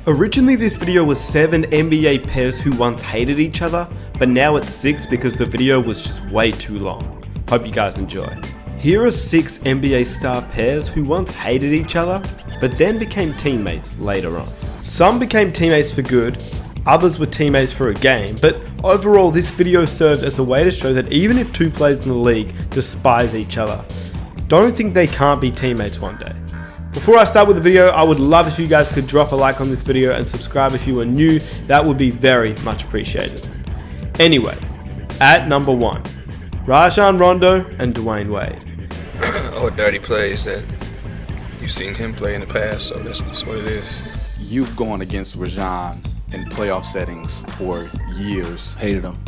Originally this video was 7 NBA pairs who once hated each other, but now it's 6 because the video was just way too long. Hope you guys enjoy. Here are 6 NBA star pairs who once hated each other, but then became teammates later on. Some became teammates for good, others were teammates for a game, but overall this video served as a way to show that even if 2 players in the league despise each other, don't think they can't be teammates one day. Before I start with the video, I would love if you guys could drop a like on this video and subscribe if you are new. That would be very much appreciated. Anyway, at number 1, Rajon Rondo and Dwayne Wade. Oh, dirty plays that you've seen him play in the past, so that's what it is. You've gone against Rajon in playoff settings for years. Hated him.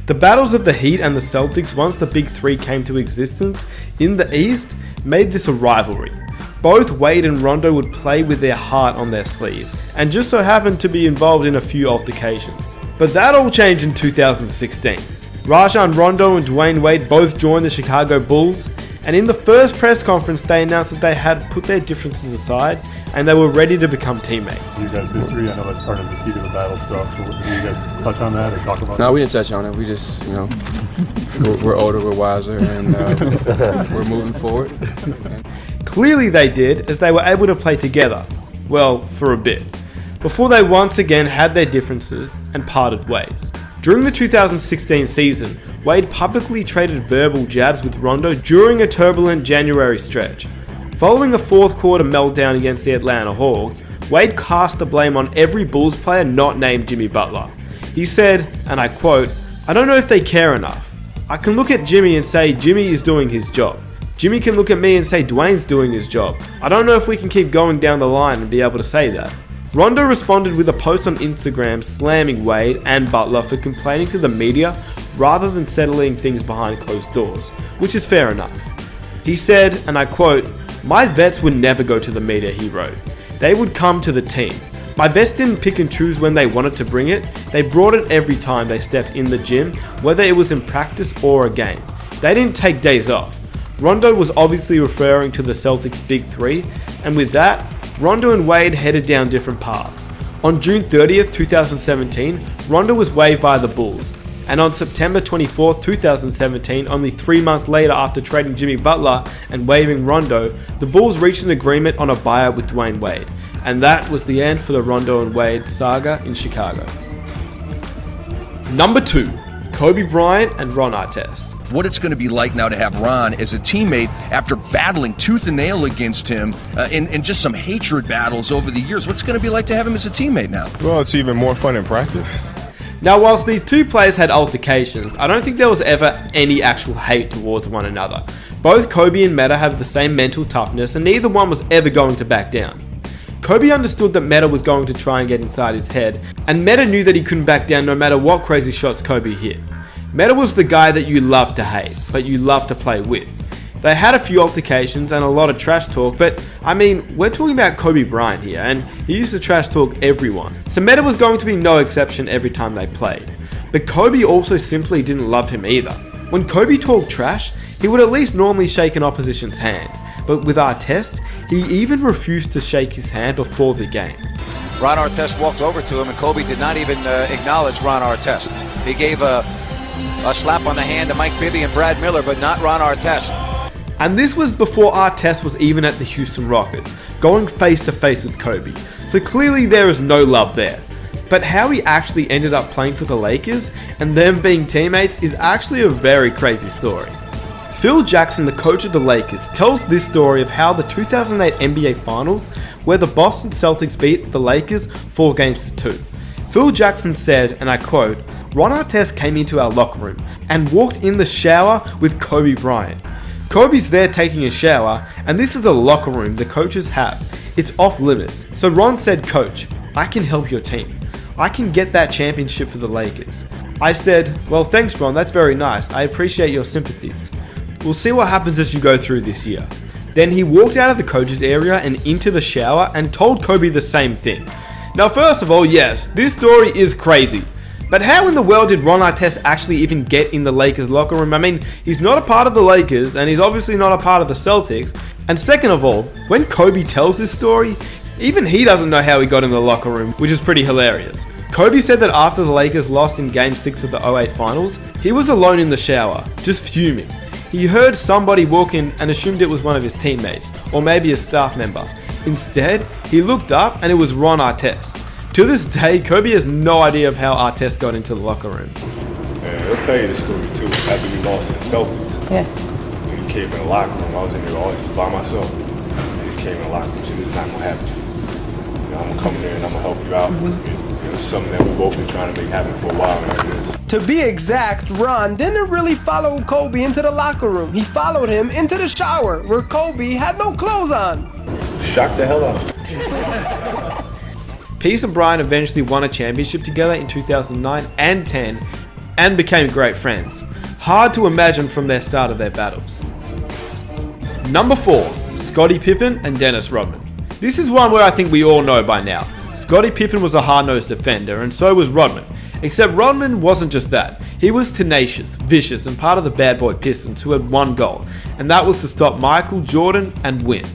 The battles of the Heat and the Celtics, once the Big Three came to existence in the East, made this a rivalry. Both Wade and Rondo would play with their heart on their sleeve, and just so happened to be involved in a few altercations. But that all changed in 2016. Rajon Rondo and Dwayne Wade both joined the Chicago Bulls, and in the first press conference they announced that they had put their differences aside and they were ready to become teammates. You guys' history, I know that's part of the heat of the battle stuff, so do you guys touch on that or talk about it? No, we didn't touch on it. We just, we're older, we're wiser, and we're moving forward. Clearly they did, as they were able to play together, well, for a bit, before they once again had their differences and parted ways. During the 2016 season, Wade publicly traded verbal jabs with Rondo during a turbulent January stretch. Following a fourth quarter meltdown against the Atlanta Hawks, Wade cast the blame on every Bulls player not named Jimmy Butler. He said, and I quote, "I don't know if they care enough. I can look at Jimmy and say Jimmy is doing his job. Jimmy can look at me and say Dwayne's doing his job. I don't know if we can keep going down the line and be able to say that." Rondo responded with a post on Instagram slamming Wade and Butler for complaining to the media rather than settling things behind closed doors, which is fair enough. He said, and I quote, "My vets would never go to the media," he wrote. "They would come to the team. My vets didn't pick and choose when they wanted to bring it. They brought it every time they stepped in the gym, whether it was in practice or a game. They didn't take days off." Rondo was obviously referring to the Celtics' Big Three, and with that, Rondo and Wade headed down different paths. On June 30th, 2017, Rondo was waived by the Bulls, and on September 24th, 2017, only 3 months later after trading Jimmy Butler and waiving Rondo, the Bulls reached an agreement on a buyout with Dwayne Wade, and that was the end for the Rondo and Wade saga in Chicago. Number 2, Kobe Bryant and Ron Artest. What it's going to be like now to have Ron as a teammate after battling tooth and nail against him in just some hatred battles over the years. What's it going to be like to have him as a teammate now? Well, it's even more fun in practice. Now, whilst these two players had altercations, I don't think there was ever any actual hate towards one another. Both Kobe and Metta have the same mental toughness, and neither one was ever going to back down. Kobe understood that Metta was going to try and get inside his head, and Metta knew that he couldn't back down no matter what crazy shots Kobe hit. Metta was the guy that you love to hate, but you love to play with. They had a few altercations and a lot of trash talk, but I mean, we're talking about Kobe Bryant here, and he used to trash talk everyone. So Metta was going to be no exception every time they played. But Kobe also simply didn't love him either. When Kobe talked trash, he would at least normally shake an opposition's hand. But with Artest, he even refused to shake his hand before the game. Ron Artest walked over to him, and Kobe did not even acknowledge Ron Artest. He gave a slap on the hand to Mike Bibby and Brad Miller, but not Ron Artest. And this was before Artest was even at the Houston Rockets, going face to face with Kobe. So clearly there is no love there. But how he actually ended up playing for the Lakers and them being teammates is actually a very crazy story. Phil Jackson, the coach of the Lakers, tells this story of how the 2008 NBA Finals, where the Boston Celtics beat the Lakers 4-2. Phil Jackson said, and I quote, "Ron Artest came into our locker room and walked in the shower with Kobe Bryant. Kobe's there taking a shower, and this is the locker room the coaches have. It's off limits. So Ron said, 'Coach, I can help your team. I can get that championship for the Lakers.' I said, 'Well, thanks Ron, that's very nice. I appreciate your sympathies. We'll see what happens as you go through this year.' Then he walked out of the coaches area and into the shower and told Kobe the same thing. Now first of all, yes, this story is crazy. But how in the world did Ron Artest actually even get in the Lakers locker room? I mean, he's not a part of the Lakers, and he's obviously not a part of the Celtics. And second of all, when Kobe tells this story, Even he doesn't know how he got in the locker room, which is pretty hilarious. Kobe said that after the Lakers lost in Game 6 of the 2008 Finals, he was alone in the shower, just fuming. He heard somebody walk in and assumed it was one of his teammates, or maybe a staff member. Instead, he looked up and it was Ron Artest. To this day, Kobe has no idea of how Artest got into the locker room. Man, he'll tell you the story too. After we lost in the Celtics, when he came in the locker room, I was in there all just by myself. He just came in the locker room, this is not gonna happen to you. I'm gonna come in there and I'm gonna help you out. It's something that we've both been trying to make happen for a while now. To be exact, Ron didn't really follow Kobe into the locker room. He followed him into the shower, where Kobe had no clothes on. Shocked the hell out. Peace and Bryant eventually won a championship together in 2009 and 10 and became great friends. Hard to imagine from their start of their battles. Number 4, Scottie Pippen and Dennis Rodman. This is one where I think we all know by now. Scottie Pippen was a hard-nosed defender and so was Rodman. Except Rodman wasn't just that. He was tenacious, vicious and part of the bad boy Pistons who had one goal, and that was to stop Michael, Jordan and win.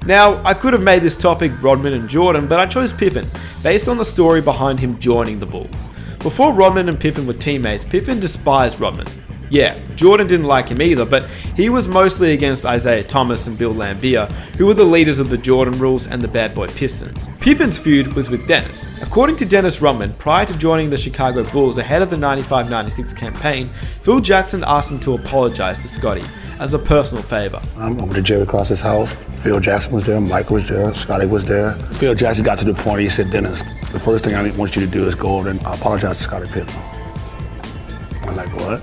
Now, I could have made this topic Rodman and Jordan, but I chose Pippen, based on the story behind him joining the Bulls. Before Rodman and Pippen were teammates, Pippen despised Rodman. Yeah, Jordan didn't like him either, but he was mostly against Isaiah Thomas and Bill Laimbeer, who were the leaders of the Jordan Rules and the Bad Boy Pistons. Pippen's feud was with Dennis. According to Dennis Rodman, prior to joining the Chicago Bulls ahead of the 95-96 campaign, Phil Jackson asked him to apologize to Scottie as a personal favor. I'm over to Jerry Cross's house. Phil Jackson was there, Mike was there, Scottie was there. Phil Jackson got to the point, he said, Dennis, the first thing I want you to do is go over and apologize to Scottie Pippen. I'm like, what?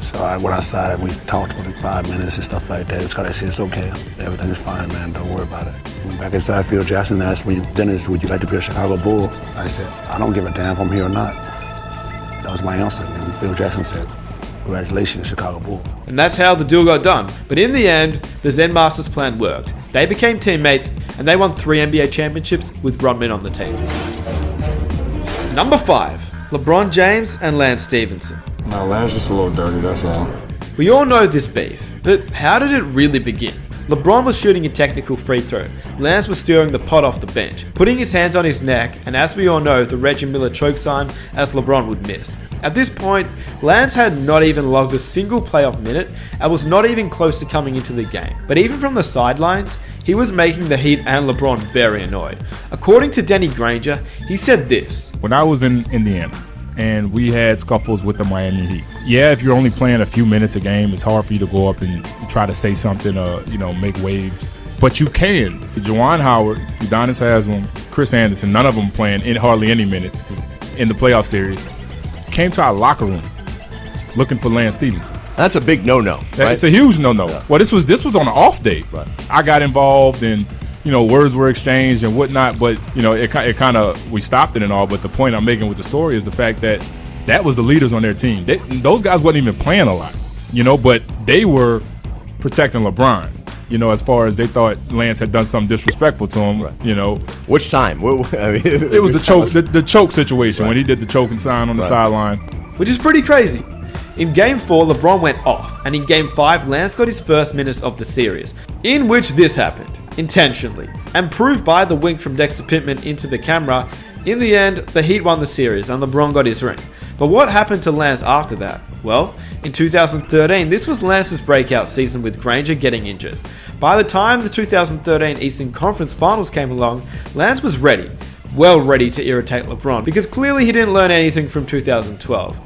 So I went outside and we talked for 5 minutes and stuff like that. Scottie said, it's okay, everything is fine, man, don't worry about it. Went back inside, Phil Jackson asked me, Dennis, would you like to be a Chicago Bull? I said, I don't give a damn if I'm here or not. That was my answer. And Phil Jackson said, congratulations, Chicago Bull. And that's how the deal got done. But in the end, the Zen Masters plan worked. They became teammates and they won 3 NBA championships with Rodman on the team. Number 5, LeBron James and Lance Stevenson. No, Lance just a little dirty, that's all. We all know this beef, but how did it really begin? LeBron was shooting a technical free throw. Lance was stirring the pot off the bench, putting his hands on his neck, and as we all know, the Reggie Miller choke sign as LeBron would miss. At this point, Lance had not even logged a single playoff minute and was not even close to coming into the game. But even from the sidelines, he was making the Heat and LeBron very annoyed. According to Denny Granger, he said this. When I was in Indiana, and we had scuffles with the Miami Heat. Yeah, if you're only playing a few minutes a game, it's hard for you to go up and try to say something or, make waves. But you can. Juwan Howard, Udonis Haslem, Chris Anderson, none of them playing in hardly any minutes in the playoff series, came to our locker room looking for Lance Stevenson. That's a big no-no, right? It's a huge no-no. Yeah. Well, this was on an off day. Right. I got involved and words were exchanged and whatnot, but it kind of we stopped it and all. But the point I'm making with the story is the fact that was the leaders on their team. Those guys wasn't even playing a lot, but they were protecting LeBron. As far as they thought Lance had done something disrespectful to him. Right. Which time? It was the choke situation, right, when he did the choking sign on the sideline, which is pretty crazy. In Game 4, LeBron went off, and in Game 5, Lance got his first minutes of the series, in which this happened, intentionally, and proved by the wink from Dexter Pittman into the camera. In the end, the Heat won the series, and LeBron got his ring. But what happened to Lance after that? Well, in 2013, this was Lance's breakout season with Granger getting injured. By the time the 2013 Eastern Conference Finals came along, Lance was ready, well ready to irritate LeBron, because clearly he didn't learn anything from 2012.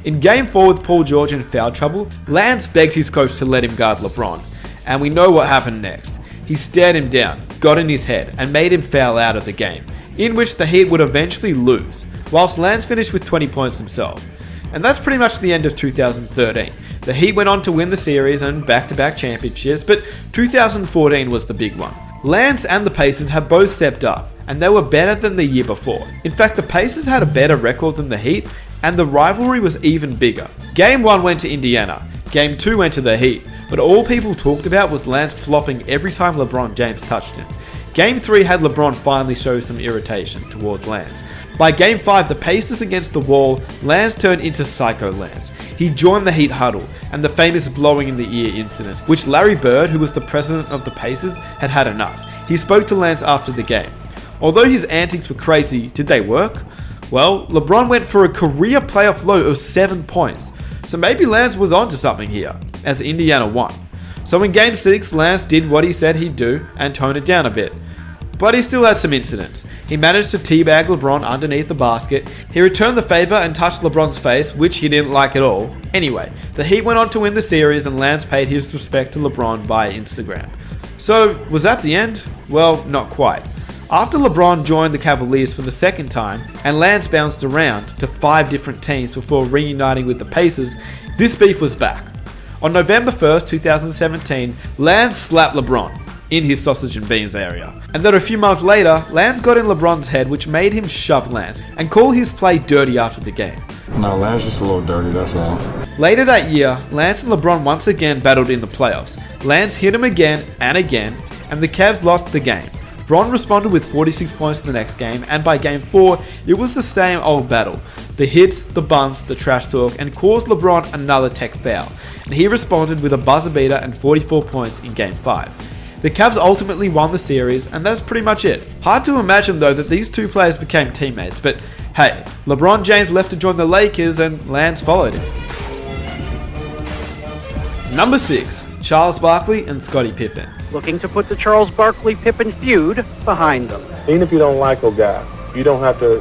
In Game 4 with Paul George in foul trouble, Lance begged his coach to let him guard LeBron. And we know what happened next. He stared him down, got in his head, and made him foul out of the game, in which the Heat would eventually lose, whilst Lance finished with 20 points himself. And that's pretty much the end of 2013. The Heat went on to win the series and back-to-back championships, but 2014 was the big one. Lance and the Pacers have both stepped up, and they were better than the year before. In fact, the Pacers had a better record than the Heat, and the rivalry was even bigger. Game 1 went to Indiana, Game 2 went to the Heat, but all people talked about was Lance flopping every time LeBron James touched him. Game 3 had LeBron finally show some irritation towards Lance. By Game 5, the Pacers against the wall, Lance turned into Psycho Lance. He joined the Heat huddle, and the famous blowing in the ear incident, which Larry Bird, who was the president of the Pacers, had had enough. He spoke to Lance after the game. Although his antics were crazy, did they work? Well, LeBron went for a career playoff low of 7 points, so maybe Lance was onto something here, as Indiana won. So in Game 6, Lance did what he said he'd do and tone it down a bit. But he still had some incidents. He managed to teabag LeBron underneath the basket, he returned the favor and touched LeBron's face, which he didn't like at all. Anyway, the Heat went on to win the series and Lance paid his respect to LeBron via Instagram. So, was that the end? Well, not quite. After LeBron joined the Cavaliers for the second time, and Lance bounced around to 5 different teams before reuniting with the Pacers, this beef was back. On November 1st, 2017, Lance slapped LeBron in his sausage and beans area. And then a few months later, Lance got in LeBron's head, which made him shove Lance and call his play dirty after the game. No, Lance just a little dirty, that's all. Later that year, Lance and LeBron once again battled in the playoffs. Lance hit him again, and the Cavs lost the game. Bron responded with 46 points in the next game, and by Game 4, it was the same old battle. The hits, the bumps, the trash talk, and caused LeBron another tech foul, and he responded with a buzzer beater and 44 points in Game 5. The Cavs ultimately won the series, and that's pretty much it. Hard to imagine though that these two players became teammates, but hey, LeBron James left to join the Lakers and Lance followed him. Number 6, Charles Barkley and Scottie Pippen. Looking to put the Charles Barkley-Pippen feud behind them. Even if you don't like a guy, you don't have to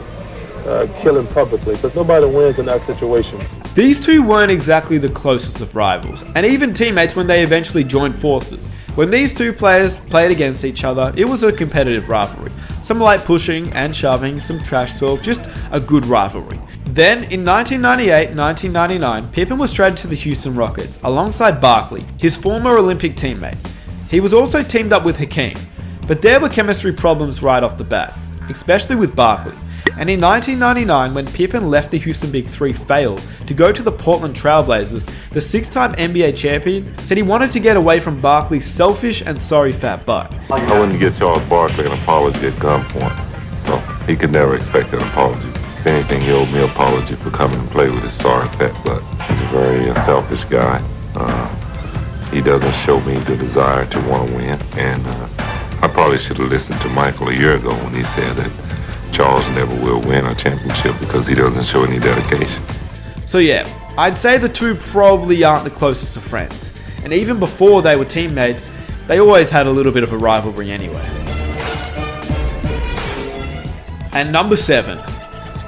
kill him publicly, because nobody wins in that situation. These two weren't exactly the closest of rivals, and even teammates when they eventually joined forces. When these two players played against each other, it was a competitive rivalry. Some light pushing and shoving, some trash talk, just a good rivalry. Then, in 1998-1999, Pippen was traded to the Houston Rockets alongside Barkley, his former Olympic teammate. He was also teamed up with Hakeem, but there were chemistry problems right off the bat, especially with Barkley. And in 1999, when Pippen left the Houston Big Three failed to go to the Portland Trail Blazers, the 6-time NBA champion said he wanted to get away from Barkley's selfish and sorry fat butt. I wouldn't get Charles Barkley an apology at gunpoint, so he could never expect an apology. If anything, he owed me an apology for coming and play with his sorry fat butt. He's a very selfish guy. He doesn't show me the desire to want to win, and I probably should have listened to Michael a year ago when he said that Charles never will win a championship because he doesn't show any dedication. So yeah, I'd say the two probably aren't the closest of friends. And even before they were teammates, they always had a little bit of a rivalry anyway. And number 7,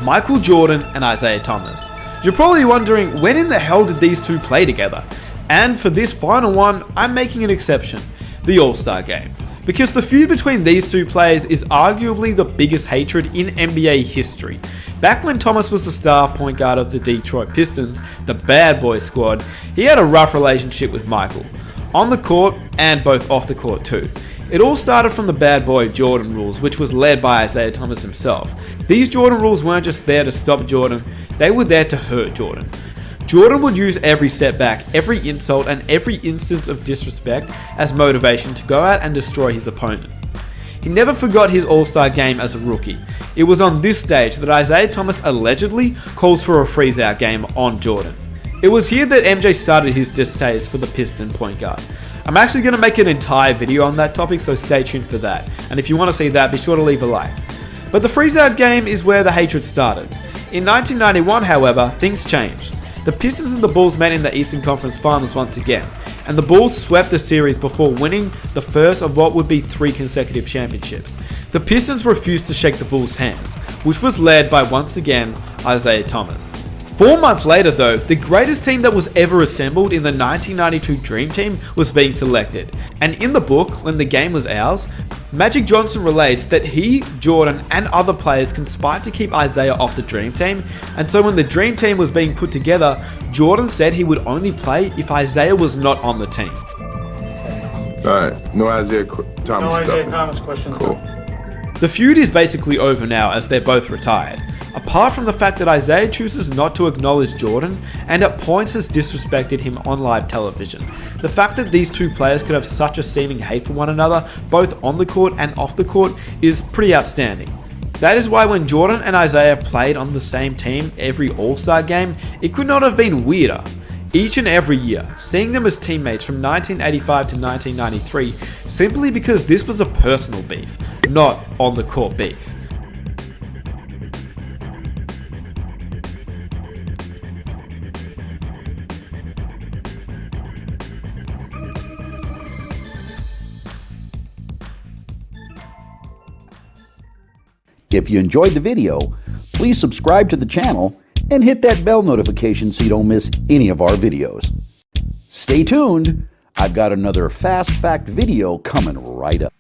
Michael Jordan and Isaiah Thomas. You're probably wondering, when in the hell did these two play together? And for this final one, I'm making an exception, the All-Star Game. Because the feud between these two players is arguably the biggest hatred in NBA history. Back when Thomas was the star point guard of the Detroit Pistons, the Bad Boy squad, he had a rough relationship with Michael. On the court, and both off the court too. It all started from the Bad Boy Jordan rules, which was led by Isaiah Thomas himself. These Jordan rules weren't just there to stop Jordan, they were there to hurt Jordan. Jordan would use every setback, every insult, and every instance of disrespect as motivation to go out and destroy his opponent. He never forgot his All-Star game as a rookie. It was on this stage that Isaiah Thomas allegedly calls for a freeze-out game on Jordan. It was here that MJ started his distaste for the Piston point guard. I'm actually going to make an entire video on that topic, so stay tuned for that. And if you want to see that, be sure to leave a like. But the freeze-out game is where the hatred started. In 1991, however, things changed. The Pistons and the Bulls met in the Eastern Conference Finals once again, and the Bulls swept the series before winning the first of what would be 3 consecutive championships. The Pistons refused to shake the Bulls' hands, which was led by, once again, Isaiah Thomas. 4 months later though, the greatest team that was ever assembled in the 1992 Dream Team was being selected, and in the book, When the Game Was Ours, Magic Johnson relates that he, Jordan, and other players conspired to keep Isaiah off the Dream Team, and so when the Dream Team was being put together, Jordan said he would only play if Isaiah was not on the team. Alright, no Isaiah Thomas No Isaiah stuff. Thomas question. Cool. The feud is basically over now as they're both retired, apart from the fact that Isaiah chooses not to acknowledge Jordan and at points has disrespected him on live television. The fact that these two players could have such a seeming hate for one another, both on the court and off the court, is pretty outstanding. That is why when Jordan and Isaiah played on the same team every All-Star game, it could not have been weirder. Each and every year, seeing them as teammates from 1985 to 1993, simply because this was a personal beef. not on the court beef. If you enjoyed the video, please subscribe to the channel and hit that bell notification so you don't miss any of our videos. Stay tuned, I've got another Fast Fact video coming right up.